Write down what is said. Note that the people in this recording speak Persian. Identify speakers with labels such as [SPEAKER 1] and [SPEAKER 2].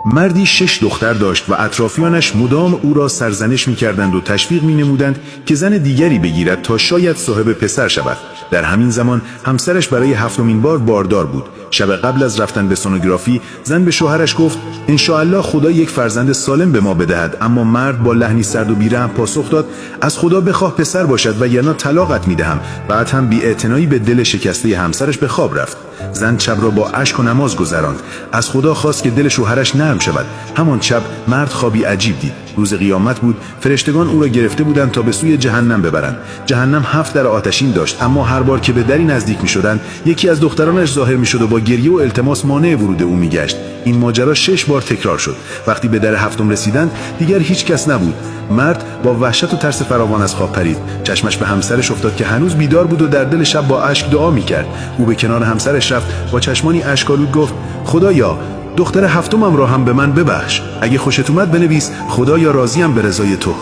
[SPEAKER 1] مردی 6 دختر داشت و اطرافیانش مدام او را سرزنش می‌کردند و تشویق می‌نمودند که زن دیگری بگیرد تا شاید صاحب پسر شود. در همین زمان همسرش برای 7مین بار باردار بود. شب قبل از رفتن به سونوگرافی زن به شوهرش گفت ان شاءالله خدا یک فرزند سالم به ما بدهد، اما مرد با لحنی سرد و بی‌رحم پاسخ داد از خدا بخواه پسر باشد و یعنی طلاقت می‌دهم. بعد هم بی‌اعتنایی به دل شکسته همسرش به خواب رفت. زن شب را با اشک و نماز گذراند. از خدا خواست که دل شوهرش نرم شود. همان شب مرد خوابی عجیب دید. روز قیامت بود. فرشتگان او را گرفته بودند تا به سوی جهنم ببرند. جهنم 7 در آتشین داشت، اما هر بار که به دری نزدیک می‌شدند یکی از دخترانش ظاهر می‌شد و با گریه و التماس مانع ورود او می‌گشت. این ماجرا 6 بار تکرار شد. وقتی به در 7م رسیدند دیگر هیچ کس نبود. مرد با وحشت و ترس فراوان از خواب پرید. چشمش به همسرش افتاد که هنوز بیدار بود و در دل شب با اشک دعا می‌کرد. او به کنار همسرش رفت، با چشمانی اشک‌آلود گفت خدایا دختر 7مم را هم به من ببخش. اگه خوشت اومد بنویس خدایا راضیم به رضای تو.